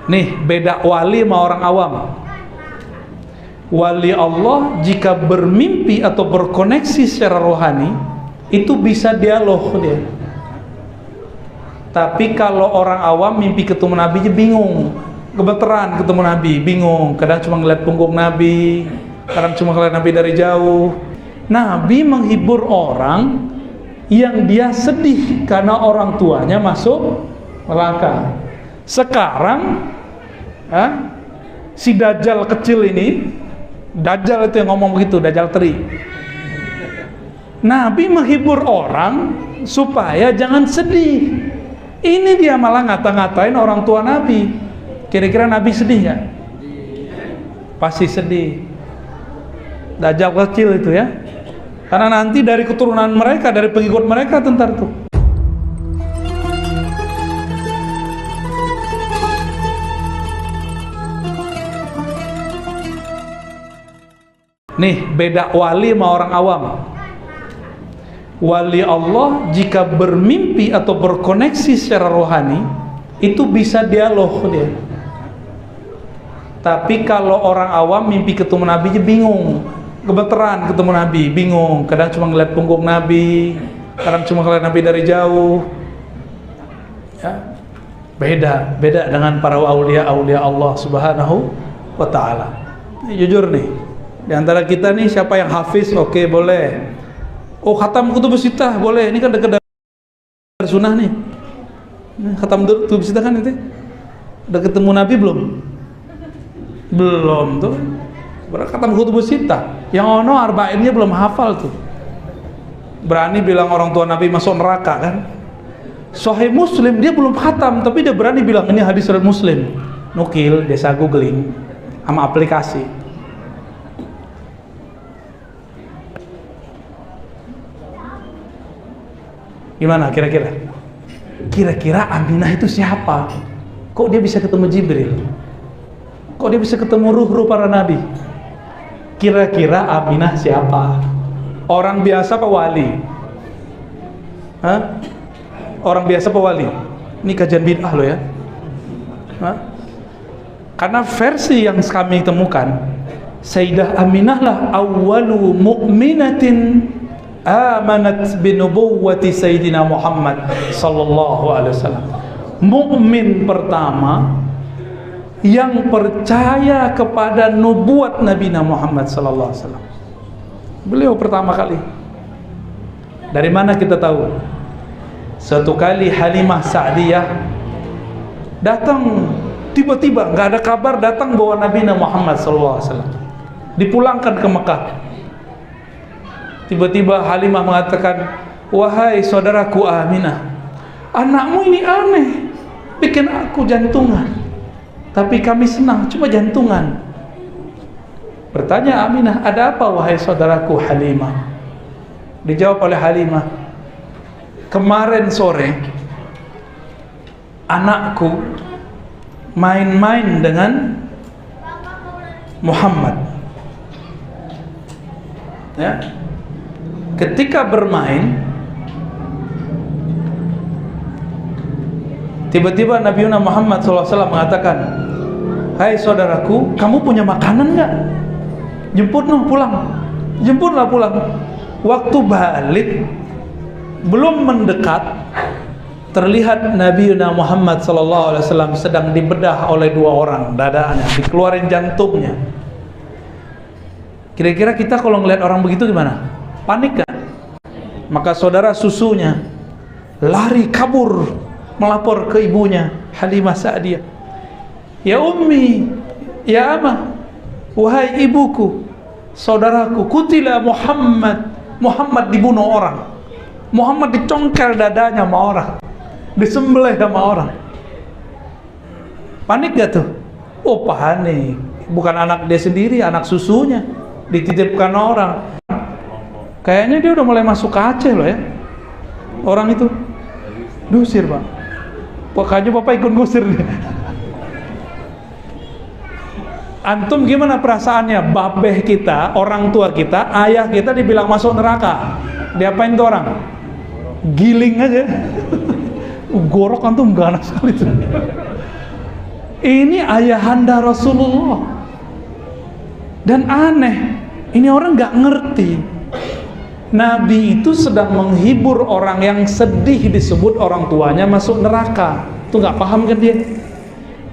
Nih, beda wali sama orang awam. Wali Allah jika bermimpi atau berkoneksi secara rohani, itu bisa dialog dia. Tapi kalau orang awam mimpi ketemu Nabi aja bingung. Kebetulan ketemu Nabi, bingung. Kadang cuma ngeliat punggung Nabi, kadang cuma ngeliat Nabi dari jauh. Nabi menghibur orang yang dia sedih karena orang tuanya masuk neraka. Sekarang si Dajjal kecil ini, Dajjal itu yang ngomong begitu, Dajjal teri. Nabi menghibur orang supaya jangan sedih. Ini dia malah ngata-ngatain orang tua Nabi. Kira-kira Nabi sedih nggak? Pasti sedih. Dajjal kecil itu ya. Karena nanti dari keturunan mereka, dari pengikut mereka tentar tuh. Nih, beda wali sama orang awam. Wali Allah jika bermimpi atau berkoneksi secara rohani, itu bisa dialog dia. Tapi kalau orang awam mimpi ketemu Nabi aja bingung. Kebetulan ketemu Nabi, bingung. Kadang cuma ngeliat punggung Nabi, kadang cuma ngeliat Nabi dari jauh. Ya. Beda dengan para aulia Allah Subhanahu wa ta'ala. Jujur nih, di antara kita nih siapa yang hafiz, oke, boleh. Oh, khatam kutubus sittah boleh. Ini kan dekat dari sunnah nih. Khatam kutubus sittah kan itu. Udah ketemu Nabi belum? Belum tuh. Khatam kutubus sittah. Yang ono arba'innya belum hafal tuh. Berani bilang orang tua Nabi masuk neraka kan? Sahih Muslim dia belum khatam, tapi dia berani bilang ini hadis riwayat Muslim. Nukil, desa googling sama aplikasi. Gimana kira-kira? Kira-kira Aminah itu siapa? Kok dia bisa ketemu Jibril? Kok dia bisa ketemu ruh-ruh para nabi? Kira-kira Aminah siapa? Orang biasa apa wali? Hah? Orang biasa apa wali? Ini kajian bid'ah loh ya. Hah? Karena versi yang kami temukan, Sayyidah Aminah lah awwalu mu'minatin amanat binubuwwati Sayyidina Muhammad sallallahu alaihi wasallam. Mukmin pertama yang percaya kepada nubuat Nabi Muhammad sallallahu alaihi wasallam. Beliau pertama kali. Dari mana kita tahu? Suatu kali Halimah Sa'diyah datang tiba-tiba, nggak ada kabar, datang bawa Nabi Muhammad sallallahu alaihi wasallam. Dipulangkan ke Mekah. Tiba-tiba Halimah mengatakan, wahai saudaraku Aminah, anakmu ini aneh, bikin aku jantungan. Tapi kami senang, cuma jantungan. Bertanya Aminah, ada apa wahai saudaraku Halimah? Dijawab oleh Halimah, kemarin sore anakku main-main dengan Muhammad. Ya. Ketika bermain, tiba-tiba Nabi Muhammad SAW mengatakan, hai saudaraku, kamu punya makanan nggak? Jemput pulang. Jemputlah pulang. Waktu balik, belum mendekat, terlihat Nabi Muhammad SAW sedang dibedah oleh dua orang dadanya, dikeluarin jantungnya. Kira-kira kita kalau ngelihat orang begitu gimana? Panik kan? Maka saudara susunya lari kabur melapor ke ibunya Halimah Sa'diyah. Ya ummi, ya amah, wahai ibuku, saudaraku, kutila Muhammad dibunuh orang. Muhammad dicongkel dadanya sama orang, disembelih sama orang. Panik gak tuh? Oh panik. Bukan anak dia sendiri, anak susunya dititipkan orang. Kayaknya dia udah mulai masuk ke Aceh loh ya. Orang itu diusir pak. Pokoknya bapak ikut ngusir nih. Antum gimana perasaannya? Babeh kita, orang tua kita, ayah kita dibilang masuk neraka. Diapain tuh orang? Giling aja. Gorok antum ganas sekali tuh. Ini ayahanda Rasulullah. Dan aneh, ini orang nggak ngerti. Nabi itu sedang menghibur orang yang sedih disebut orang tuanya masuk neraka. Itu nggak paham kan dia?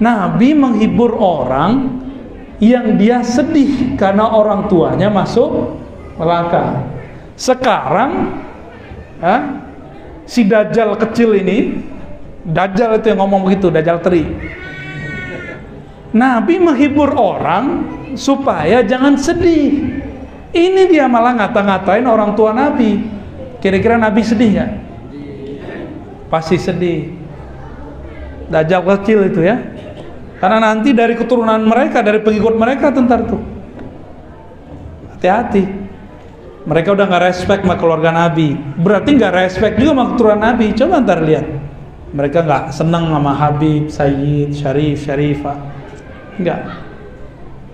Nabi menghibur orang yang dia sedih karena orang tuanya masuk neraka. Sekarang si Dajjal kecil ini, Dajjal itu yang ngomong begitu, Dajjal teri. Nabi menghibur orang supaya jangan sedih. Ini dia malah ngata-ngatain orang tua Nabi. Kira-kira Nabi sedih nggak? Pasti sedih. Dajjal kecil itu ya. Karena nanti dari keturunan mereka, dari pengikut mereka tentar tuh. Hati-hati. Mereka udah nggak respect sama keluarga Nabi. Berarti nggak respect juga sama keturunan Nabi. Coba ntar lihat. Mereka nggak senang sama Habib, Sayyid, Syarif, Syarifah.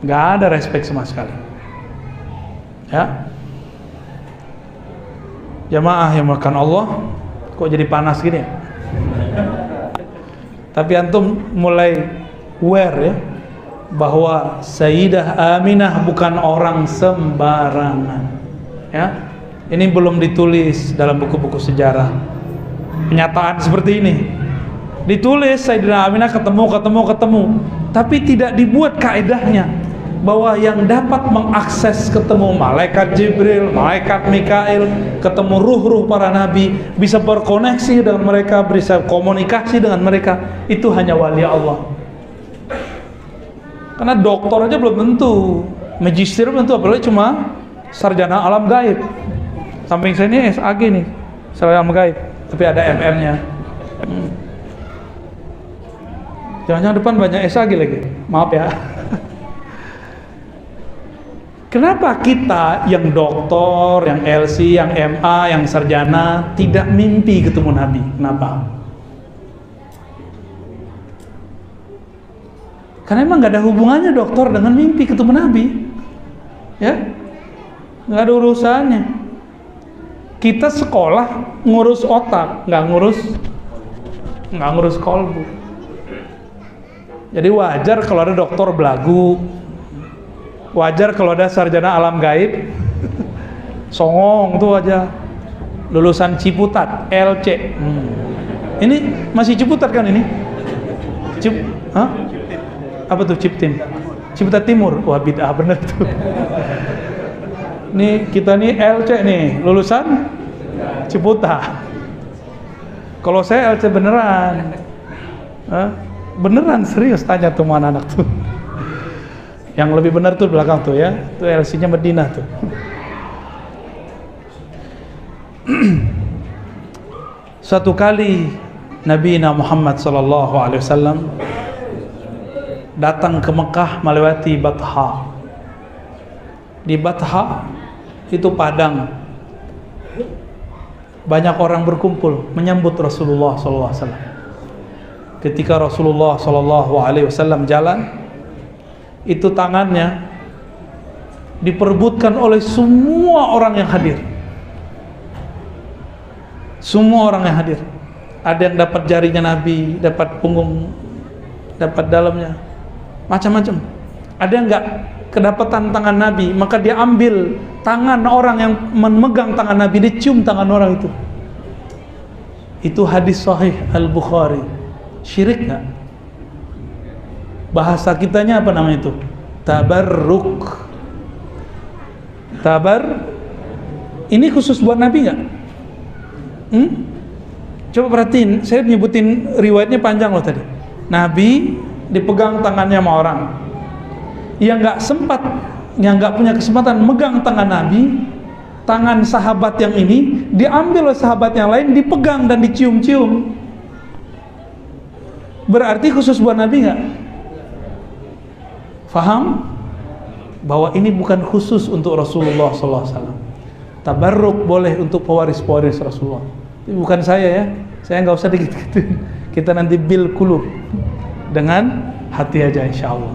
Nggak ada respect sama sekali. Ya, jamaah yang makan Allah, kok jadi panas gini ya? Tapi antum mulai aware ya, bahwa Sayyidah Aminah bukan orang sembarangan. Ya, ini belum ditulis dalam buku-buku sejarah. Penyataan seperti ini ditulis Sayyidah Aminah ketemu, tapi tidak dibuat kaedahnya bahwa yang dapat mengakses ketemu malaikat Jibril, malaikat Mikail, ketemu ruh-ruh para nabi, bisa berkoneksi dengan mereka, bisa komunikasi dengan mereka, itu hanya wali Allah. Karena doktor aja belum tentu, magister belum tentu, apalagi cuma sarjana alam gaib. Samping saya ini SAG nih, sarjana alam gaib, tapi ada MM-nya. Jangan-jangan depan banyak SAG lagi, maaf ya. Kenapa kita yang doktor, yang LC, yang MA, yang sarjana tidak mimpi ketemu Nabi? Kenapa? Karena emang gak ada hubungannya dokter dengan mimpi ketemu Nabi. Ya, gak ada urusannya. Kita sekolah ngurus otak, gak ngurus kolbu. Jadi wajar kalau ada dokter belagu, wajar kalau ada sarjana alam gaib songong tuh aja, lulusan Ciputat LC. Ini masih Ciputat kan ini? Apa tuh Ciptim? Ciputat Timur. Wah bid'ah bener tuh. Nih kita nih LC nih, lulusan Ciputat. Kalau saya LC beneran. Beneran serius, tanya tuh mana anak tuh. Yang lebih benar tuh belakang tuh ya, itu LC-nya Madinah tuh. Suatu kali Nabi Muhammad SAW datang ke Mekah melewati Batha. Di Batha itu padang, banyak orang berkumpul menyambut Rasulullah SAW. Ketika Rasulullah SAW jalan, itu tangannya diperebutkan oleh semua orang yang hadir. Semua orang yang hadir. Ada yang dapat jarinya Nabi, dapat punggung, dapat dalamnya, macam-macam. Ada yang enggak kedapatan tangan Nabi, maka dia ambil tangan orang yang memegang tangan Nabi, dicium tangan orang itu. Itu hadis sahih Al-Bukhari. Syirik enggak? Bahasa kitanya apa namanya itu? Tabarruk. Ini khusus buat Nabi nggak? Coba perhatiin, saya nyebutin riwayatnya panjang loh tadi. Nabi dipegang tangannya sama orang yang nggak punya kesempatan megang tangan Nabi, tangan sahabat yang ini diambil oleh sahabat yang lain, dipegang dan dicium-cium. Berarti khusus buat Nabi nggak? Faham? Bahwa ini bukan khusus untuk Rasulullah SAW. Tabarruk boleh untuk pewaris-pewaris Rasulullah. Ini bukan saya ya. Saya nggak usah dikit-kitin. Kita nanti bil kulub dengan hati aja insya Allah.